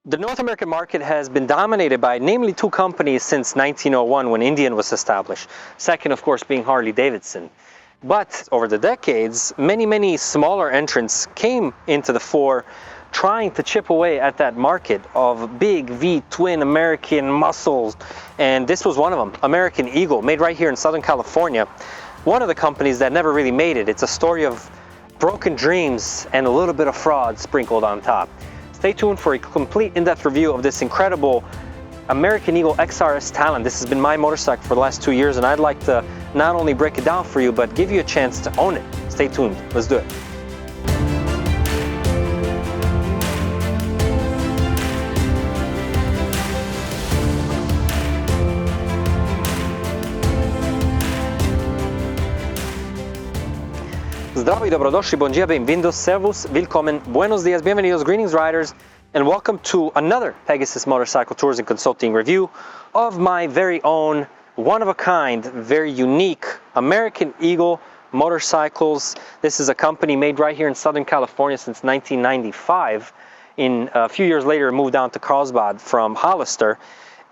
The North American market has been dominated by namely two companies since 1901 when Indian was established. Second, of course, being Harley-Davidson. But over the decades, many smaller entrants came into the fore trying to chip away at that market of big V-twin American muscles. And this was one of them, American Eagle, made right here in Southern California. One of the companies that never really made it. It's a story of broken dreams and a little bit of fraud sprinkled on top. Stay tuned for a complete in-depth review of this incredible American Eagle XRX Talon. This has been my motorcycle for the last 2 years, and I'd like to not only break it down for you, but give you a chance to own it. Stay tuned. Let's do it. Zdravo I dobrodošli, bon dia, bem-vindos, servus, willkommen, buenos dias, bienvenidos, greetings riders, and welcome to another Pegasus Motorcycle Tours and Consulting review of my very own, one-of-a-kind, very unique American Eagle motorcycles. This is a company made right here in Southern California since 1995. A few years later, it moved down to Carlsbad from Hollister.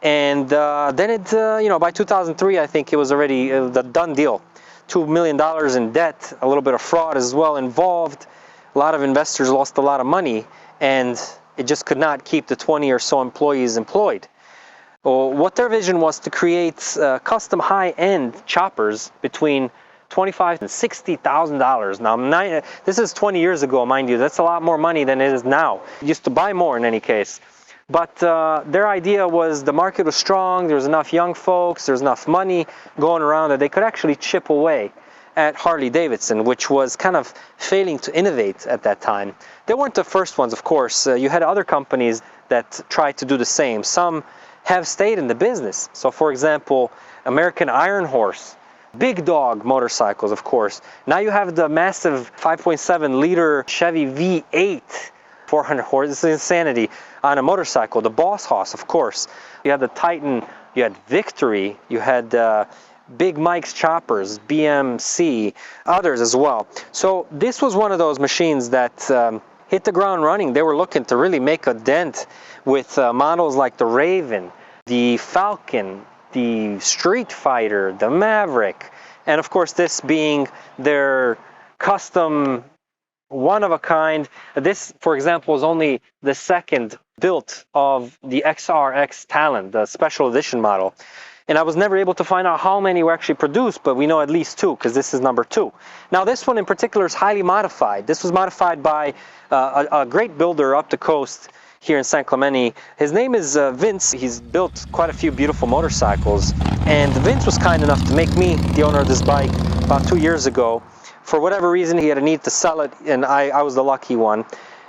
And then it, by 2003, I think it was already the done deal. $2 million in debt, a little bit of fraud as well involved. A lot of investors lost a lot of money, and it just could not keep the 20 or so employees employed. What their vision was to create custom high-end choppers between $25,000 and $60,000. Now, this is 20 years ago, mind you. That's a lot more money than it is now. You used to buy more in any case. But their idea was the market was strong, there was enough young folks, there was enough money going around that they could actually chip away at Harley-Davidson, which was kind of failing to innovate at that time. They weren't the first ones, of course. You had other companies that tried to do the same. Some have stayed in the business. So, for example, American Iron Horse, big dog motorcycles, of course. Now you have the massive 5.7 liter Chevy V8, 400 horse, this is insanity, on a motorcycle. The Boss Hoss, of course. You had the Titan, you had Victory, you had Big Mike's Choppers, BMC, others as well. So this was one of those machines that hit the ground running. They were looking to really make a dent with models like the Raven, the Falcon, the Street Fighter, the Maverick, and of course this being their custom one-of-a-kind. This, for example, is only the second built of the XRX Talon, the special edition model. And I was never able to find out how many were actually produced, but we know at least two, because this is number 2. Now, this one in particular is highly modified. This was modified by a great builder up the coast here in San Clemente. His name is Vince. He's built quite a few beautiful motorcycles. And Vince was kind enough to make me the owner of this bike about 2 years ago. For whatever reason, he had a need to sell it, and I was the lucky one.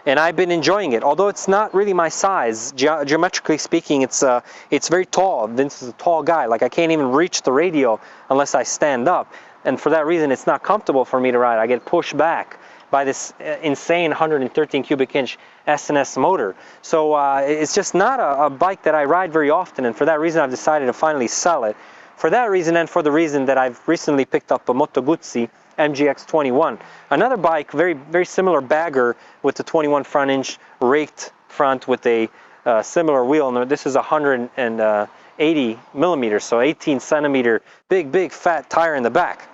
And I've been enjoying it. Although it's not really my size, geometrically speaking, it's very tall. Vince is a tall guy. Like, I can't even reach the radio unless I stand up. And for that reason, it's not comfortable for me to ride. I get pushed back by this insane 113 cubic inch S&S motor. So it's just not a bike that I ride very often. And for that reason, I've decided to finally sell it. For that reason, and for the reason that I've recently picked up a Moto Guzzi MGX21, another bike, very similar bagger with the 21 front inch raked front with a similar wheel. And this is 180 millimeters, so 18 centimeter, big fat tire in the back.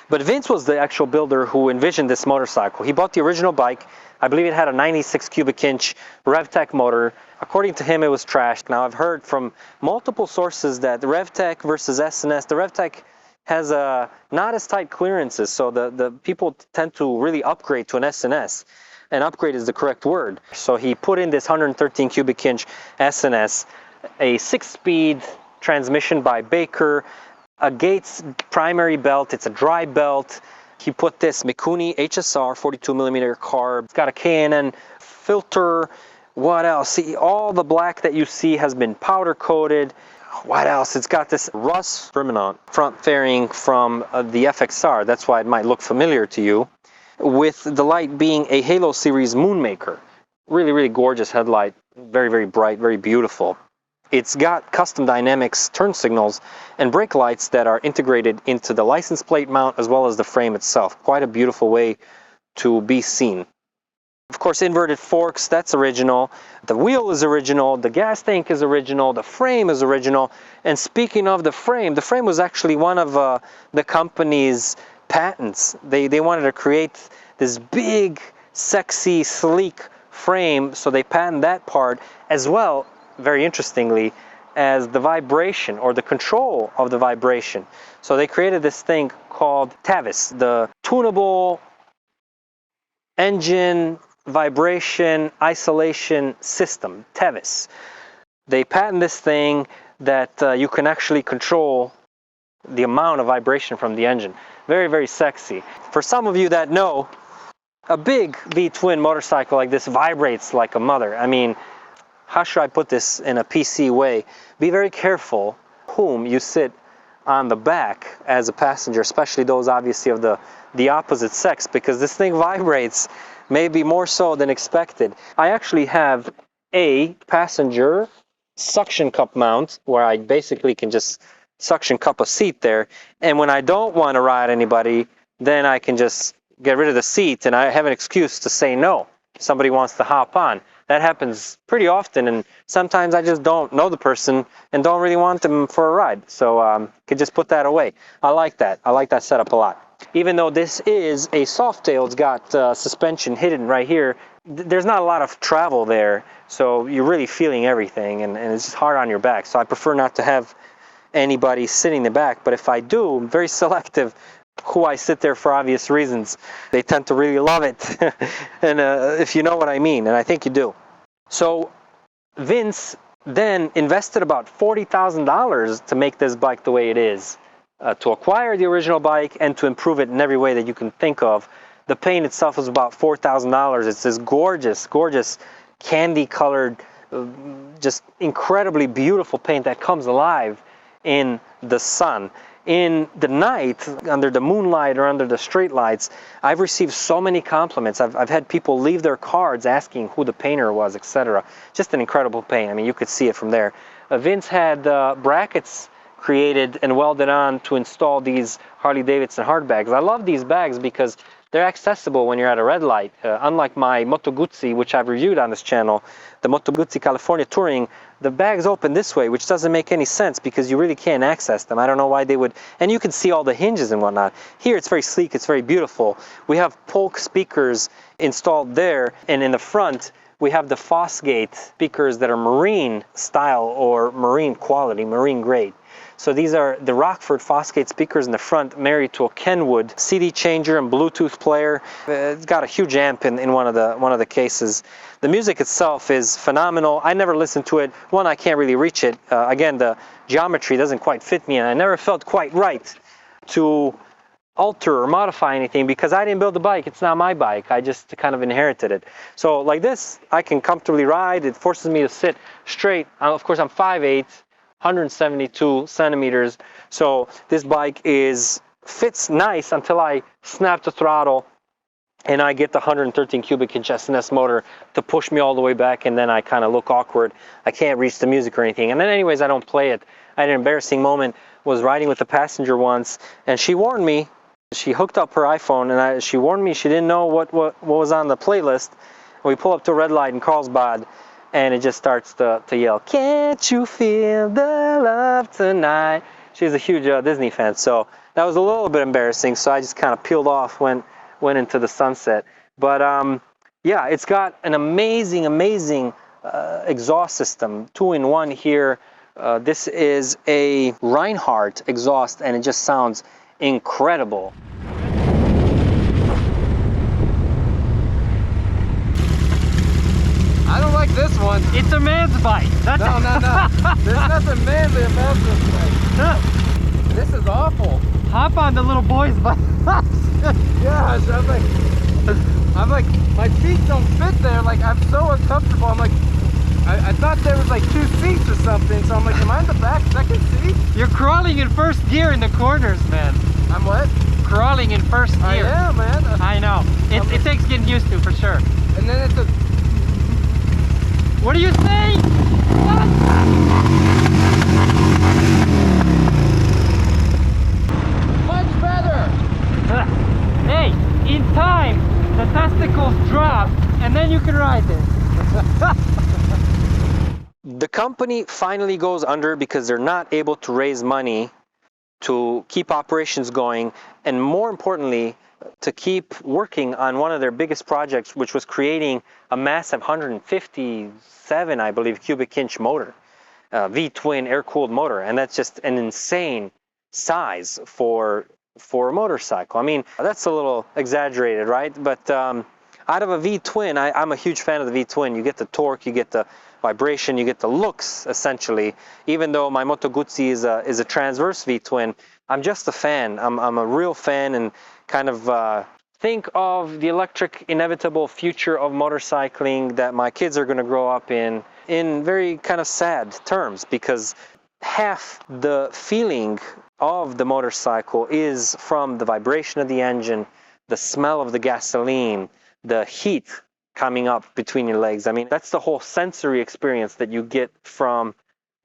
But Vince was the actual builder who envisioned this motorcycle. He bought the original bike. I believe it had a 96 cubic inch RevTech motor. According to him, it was trash. Now, I've heard from multiple sources that the RevTech versus S&S, the RevTech has not as tight clearances, so the people tend to really upgrade to an S&S, and upgrade is the correct word. So he put in this 113 cubic inch S&S, a 6-speed transmission by Baker, a Gates primary belt, it's a dry belt. He put this Mikuni HSR 42 millimeter carb. It's got a K&N filter. What else? See, all the black that you see has been powder coated. What else? It's got this rust permanent front fairing from the FXR. That's why it might look familiar to you. With the light being a Halo Series Moonmaker. Really gorgeous headlight. Very bright, very beautiful. It's got custom dynamics turn signals and brake lights that are integrated into the license plate mount as well as the frame itself. Quite a beautiful way to be seen. Of course, inverted forks, that's original. The wheel is original. The gas tank is original. The frame is original. And speaking of the frame was actually one of the company's patents. They wanted to create this big, sexy, sleek frame, so they patented that part as well, very interestingly, as the vibration or the control of the vibration. So they created this thing called TAVIS, the tunable engine vibration isolation system, TAVIS. They patent this thing that you can actually control the amount of vibration from the engine. Very, very sexy. For some of you that know, a big V-twin motorcycle like this vibrates like a mother. I mean, how should I put this in a PC way? Be very careful whom you sit on the back as a passenger, especially those obviously of the opposite sex, because this thing vibrates maybe more so than expected. I actually have a passenger suction cup mount where I basically can just suction cup a seat there, and when I don't want to ride anybody, then I can just get rid of the seat and I have an excuse to say no. Somebody wants to hop on. That happens pretty often, and sometimes I just don't know the person and don't really want them for a ride, so could just put that away. I like that setup a lot. Even though this is a Softail, it's got suspension hidden right here. There's not a lot of travel there, so you're really feeling everything, and it's just hard on your back. So I prefer not to have anybody sitting in the back, but if I do, I'm very selective who I sit there for obvious reasons. They tend to really love it, and if you know what I mean, and I think you do. So Vince then invested about $40,000 to make this bike the way it is. To acquire the original bike and to improve it in every way that you can think of. The paint itself was about $4,000. It's this gorgeous, gorgeous candy-colored, just incredibly beautiful paint that comes alive in the sun. In the night, under the moonlight or under the street lights, I've received so many compliments. I've had people leave their cards asking who the painter was, etc. Just an incredible paint. I mean, you could see it from there. Vince had brackets created and welded on to install these Harley-Davidson hard bags. I love these bags because they're accessible when you're at a red light. Unlike my Moto Guzzi, which I've reviewed on this channel, the Moto Guzzi California Touring, the bags open this way, which doesn't make any sense because you really can't access them. I don't know why they would, and you can see all the hinges and whatnot. Here it's very sleek, it's very beautiful. We have Polk speakers installed there, and in the front we have the Fosgate speakers that are marine style or marine quality, marine grade. So these are the Rockford Fosgate speakers in the front, married to a Kenwood CD changer and Bluetooth player. It's got a huge amp in one of the cases. The music itself is phenomenal. I never listened to it. One, I can't really reach it. Again, the geometry doesn't quite fit me, and I never felt quite right to alter or modify anything because I didn't build the bike. It's not my bike. I just kind of inherited it. So like this, I can comfortably ride. It forces me to sit straight. Of course, I'm 5'8", 172 centimeters. So this bike fits nice until I snap the throttle and I get the 113 cubic inch S&S motor to push me all the way back, and then I kind of look awkward. I can't reach the music or anything. And then anyways, I don't play it. I had an embarrassing moment. Was riding with a passenger once, and she warned me. She hooked up her iPhone, and she warned me she didn't know what was on the playlist. And we pull up to a red light in Carlsbad, and it just starts to yell, "Can't you feel the love tonight?" She's a huge Disney fan, so that was a little bit embarrassing. So I just kind of peeled off, went into the sunset. But yeah, it's got an amazing exhaust system, 2-in-1 here. This is a Reinhardt exhaust, and it just sounds incredible. I don't like this one. It's a man's bike. That's no. There's nothing manly about this thing. This is awful. Hop on the little boy's bike. Gosh, I'm like, my feet don't fit there. Like, I'm so uncomfortable. I'm like, I thought there was like 2 seats or something. So I'm like, am I in the back second seat? You're crawling in first gear in the corners, man. I'm what? Crawling in first gear. I am, man. I know. It takes getting used to, for sure. And then it's a... What are you saying? Much better. Hey, in time, the testicles drop, and then you can ride it. The company finally goes under because they're not able to raise money to keep operations going, and more importantly, to keep working on one of their biggest projects, which was creating a massive 157, I believe, cubic inch motor, V-twin air-cooled motor, and that's just an insane size for a motorcycle. I mean, that's a little exaggerated, right? But out of a V-twin, I'm a huge fan of the V-twin. You get the torque, you get the vibration, you get the looks, essentially. Even though my Moto Guzzi is a transverse V-twin, I'm just a fan. I'm a real fan, and kind of think of the electric inevitable future of motorcycling that my kids are going to grow up in very kind of sad terms, because half the feeling of the motorcycle is from the vibration of the engine, the smell of the gasoline, the heat coming up between your legs. I mean, that's the whole sensory experience that you get from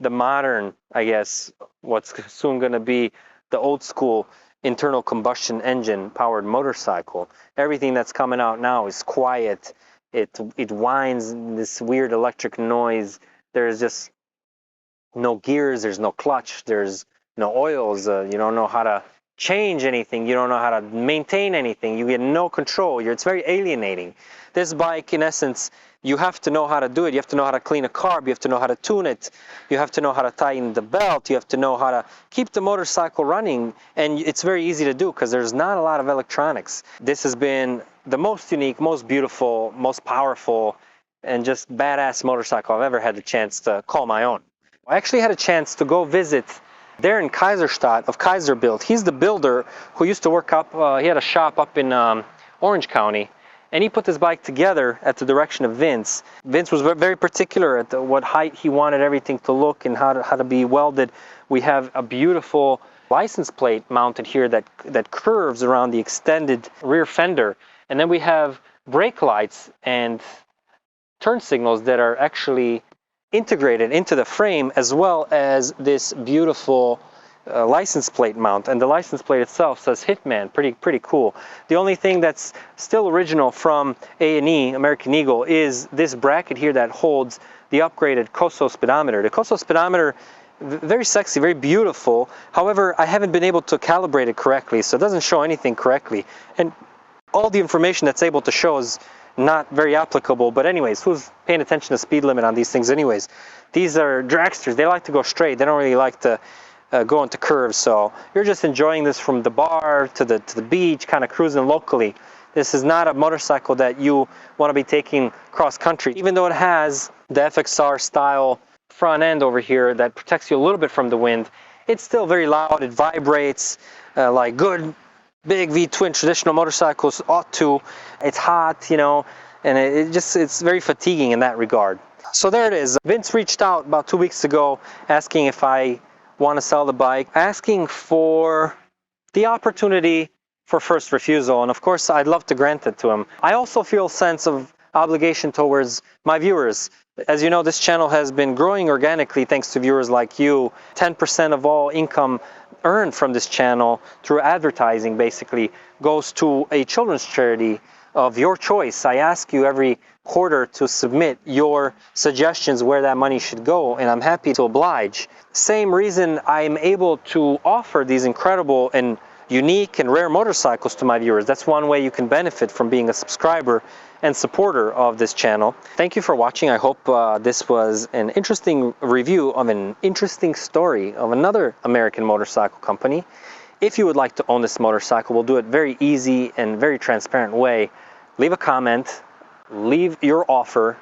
the modern, I guess, what's soon going to be the old school internal combustion engine powered motorcycle. Everything that's coming out now is quiet. It whines in this weird electric noise. There's just no gears, there's no clutch, there's no oils. You don't know how to change anything. You don't know how to maintain anything. You get no control. It's very alienating. This bike, in essence, you have to know how to do it. You have to know how to clean a carb. You have to know how to tune it. You have to know how to tighten the belt. You have to know how to keep the motorcycle running. And it's very easy to do because there's not a lot of electronics. This has been the most unique, most beautiful, most powerful, and just badass motorcycle I've ever had the chance to call my own. I actually had a chance to go visit there in Kaiserstadt of Kaiserbuilt. He's the builder who used to work up, he had a shop up in Orange County. And he put this bike together at the direction of Vince. Vince was very particular at what height he wanted everything to look and how to be welded. We have a beautiful license plate mounted here that curves around the extended rear fender. And then we have brake lights and turn signals that are actually integrated into the frame, as well as this beautiful license plate mount, and the license plate itself says Hitman. Pretty cool. The only thing that's still original from A&E, American Eagle, is this bracket here that holds the upgraded Coso speedometer. The Coso speedometer, very sexy, very beautiful. However, I haven't been able to calibrate it correctly, so it doesn't show anything correctly. And all the information that's able to show is not very applicable. But anyways, who's paying attention to speed limit on these things anyways? These are dragsters. They like to go straight. They don't really like to go into curves. So you're just enjoying this from the bar to the beach, kind of cruising locally. This is not a motorcycle that you want to be taking cross country. Even though it has the FXR style front end over here that protects you a little bit from the wind, it's still very loud. It vibrates like good big V-twin traditional motorcycles ought to. It's hot, you know, and it's very fatiguing in that regard. So there it is. Vince reached out about 2 weeks ago asking if I want to sell the bike, asking for the opportunity for first refusal, and of course I'd love to grant it to him. I also feel a sense of obligation towards my viewers. As you know, this channel has been growing organically thanks to viewers like you. 10% of all income earned from this channel through advertising basically goes to a children's charity of your choice. I ask you every quarter to submit your suggestions where that money should go, and I'm happy to oblige. Same reason I'm able to offer these incredible and unique and rare motorcycles to my viewers. That's one way you can benefit from being a subscriber and supporter of this channel. Thank you for watching. I hope this was an interesting review of an interesting story of another American motorcycle company. If you would like to own this motorcycle, we'll do it very easy and very transparent way. Leave a comment, leave your offer.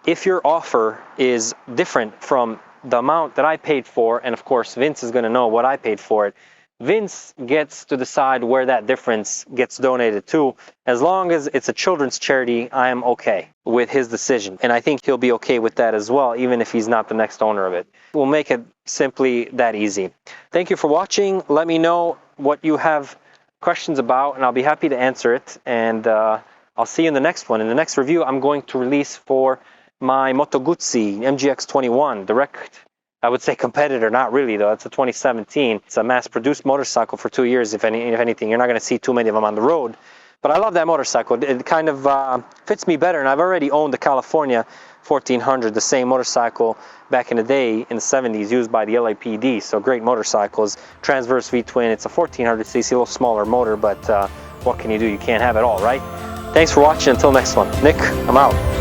If your offer is different from the amount that I paid for, and of course Vince is going to know what I paid for it, Vince gets to decide where that difference gets donated to. As long as it's a children's charity, I am okay with his decision. And I think he'll be okay with that as well, even if he's not the next owner of it. We'll make it simply that easy. Thank you for watching. Let me know what you have questions about, and I'll be happy to answer it. And I'll see you in the next one. In the next review, I'm going to release for my Moto Guzzi MGX21, direct, I would say competitor, not really though. It's a 2017. It's a mass-produced motorcycle for 2 years. If anything, you're not going to see too many of them on the road. But I love that motorcycle. It kind of fits me better, and I've already owned the California 1400, the same motorcycle back in the day in the 70s, used by the LAPD. So great motorcycles, transverse V-twin. It's a 1400cc, a little smaller motor, but what can you do? You can't have it all, right? Thanks for watching. Until next one. Nick, I'm out.